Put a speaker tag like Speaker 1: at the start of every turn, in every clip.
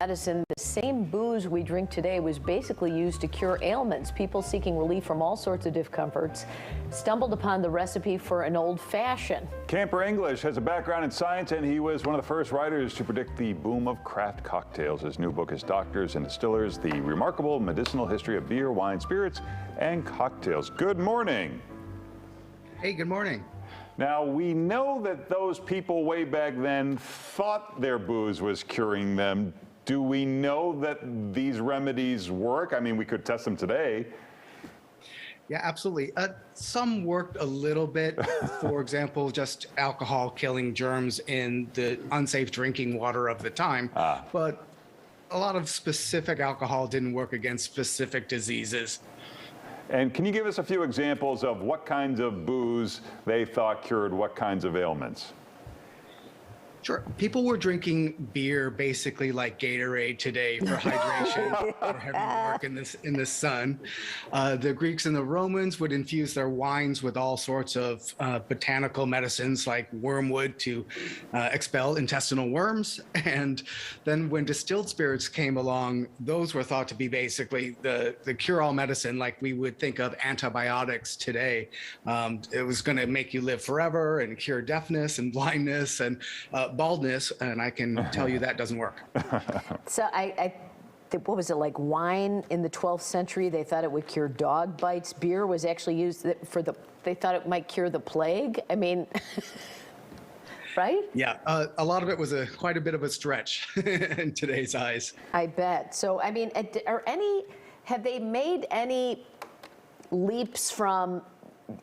Speaker 1: medicine, the same booze we drink today was basically used to cure ailments. People seeking relief from all sorts of discomforts stumbled upon the recipe for an old-fashioned.
Speaker 2: Camper English has a background in science, and he was one of the first writers to predict the boom of craft cocktails. His new book is Doctors and Distillers, The Remarkable Medicinal History of Beer, Wine, Spirits, and Cocktails. Good morning.
Speaker 3: Hey, good morning.
Speaker 2: Now, we know that those people way back then thought their booze was curing them. Do we know that these remedies work? I mean, we could test them today.
Speaker 3: Yeah, absolutely. Some worked a little bit. For example, just alcohol killing germs in the unsafe drinking water of the time. But a lot of specific alcohol didn't work against specific diseases.
Speaker 2: And can you give us a few examples of what kinds of booze they thought cured what kinds of ailments?
Speaker 3: Sure. People were drinking beer basically like Gatorade today for hydration or having work in the sun. The Greeks and the Romans would infuse their wines with all sorts of botanical medicines like wormwood to expel intestinal worms. And then when distilled spirits came along, those were thought to be basically the cure-all medicine like we would think of antibiotics today. It was going to make you live forever and cure deafness and blindness and baldness, and I can tell you that doesn't work.
Speaker 1: So what was it, like wine in the 12th century? They thought it would cure dog bites. Beer was actually used they thought it might cure the plague. I mean, right?
Speaker 3: Yeah, a lot of it was quite a bit of a stretch in today's eyes.
Speaker 1: I bet. So, I mean, have they made any leaps from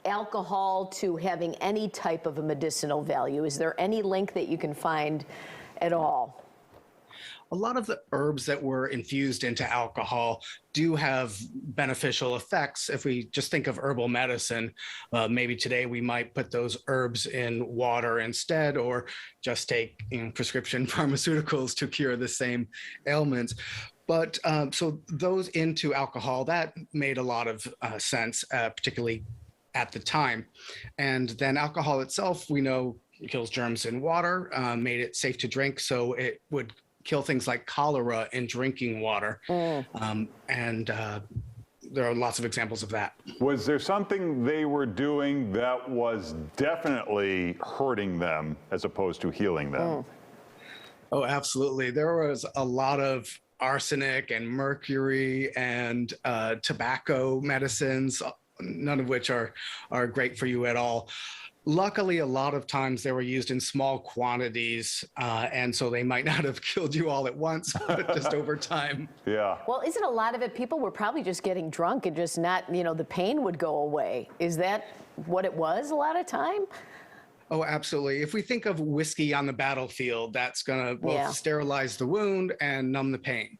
Speaker 1: alcohol to having any type of a medicinal value? Is there any link that you can find at all?
Speaker 3: A lot of the herbs that were infused into alcohol do have beneficial effects. If we just think of herbal medicine, maybe today we might put those herbs in water instead, or just take prescription pharmaceuticals to cure the same ailments. But so those into alcohol, that made a lot of sense, particularly at the time. And then alcohol itself, we know, kills germs in water, made it safe to drink, so it would kill things like cholera in drinking water. And there are lots of examples of that.
Speaker 2: Was there something they were doing that was definitely hurting them as opposed to healing them?
Speaker 3: Oh, absolutely. There was a lot of arsenic and mercury and tobacco medicines, none of which are great for you at all. Luckily, a lot of times they were used in small quantities, and so they might not have killed you all at once, but just over time.
Speaker 2: Yeah.
Speaker 1: Well, isn't a lot of it people were probably just getting drunk and just not, the pain would go away? Is that what it was a lot of time?
Speaker 3: Oh, absolutely. If we think of whiskey on the battlefield, that's going to both sterilize the wound and numb the pain.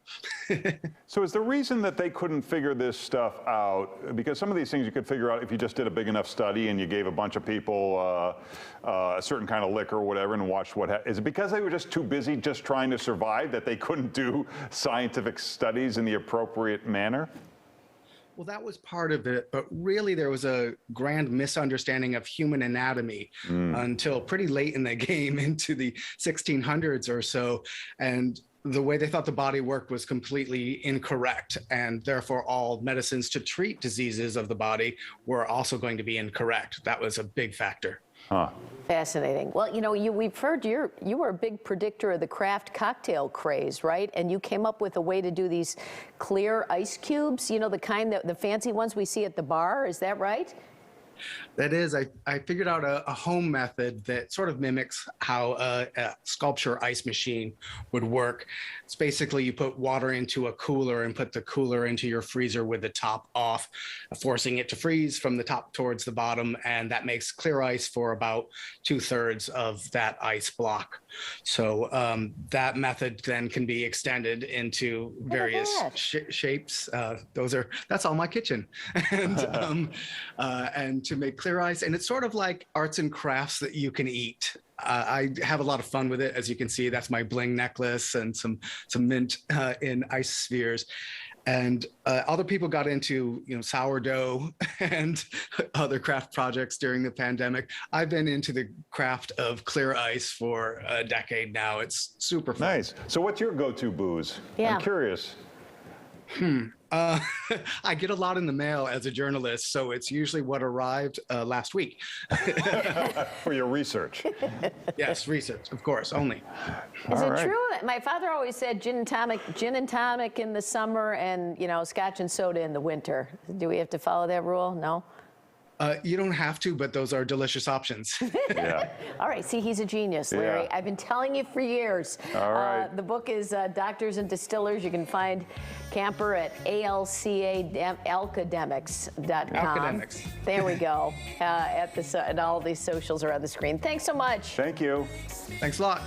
Speaker 2: So is the reason that they couldn't figure this stuff out, because some of these things you could figure out if you just did a big enough study and you gave a bunch of people a certain kind of liquor or whatever and watched is it because they were just too busy just trying to survive that they couldn't do scientific studies in the appropriate manner?
Speaker 3: Well, that was part of it, but really there was a grand misunderstanding of human anatomy until pretty late in the game, into the 1600s or so. And the way they thought the body worked was completely incorrect. And therefore, all medicines to treat diseases of the body were also going to be incorrect. That was a big factor.
Speaker 2: Huh.
Speaker 1: Fascinating. Well, we've heard you were a big predictor of the craft cocktail craze, right? And you came up with a way to do these clear ice cubes, the kind the fancy ones we see at the bar. Is that right?
Speaker 3: That is, I figured out a home method that sort of mimics how a sculpture ice machine would work. It's basically you put water into a cooler and put the cooler into your freezer with the top off, forcing it to freeze from the top towards the bottom, and that makes clear ice for about 2/3 of that ice block. So that method then can be extended into various shapes. That's all my kitchen. And to make clear ice, and it's sort of like arts and crafts that you can eat. I have a lot of fun with it. As you can see, that's my bling necklace and some mint in ice spheres. And other people got into, sourdough and other craft projects during the pandemic. I've been into the craft of clear ice for a decade now. It's super fun.
Speaker 2: Nice. So what's your go-to booze?
Speaker 1: Yeah.
Speaker 2: I'm curious.
Speaker 3: I get a lot in the mail as a journalist, so it's usually what arrived last week.
Speaker 2: For your research.
Speaker 3: Yes, research, of course, only.
Speaker 1: Is
Speaker 2: All
Speaker 1: it
Speaker 2: right.
Speaker 1: true? My father always said gin and tonic in the summer and, scotch and soda in the winter. Do we have to follow that rule? No?
Speaker 3: You don't have to, but those are delicious options.
Speaker 2: Yeah.
Speaker 1: All right, see, he's a genius, Larry.
Speaker 2: Yeah.
Speaker 1: I've been telling you for years.
Speaker 2: All right.
Speaker 1: The book is Doctors and Distillers. You can find Camper at alcademics.com.
Speaker 3: Alcademics.
Speaker 1: There we go. And all these socials are on the screen. Thanks so much.
Speaker 2: Thank you.
Speaker 3: Thanks a lot.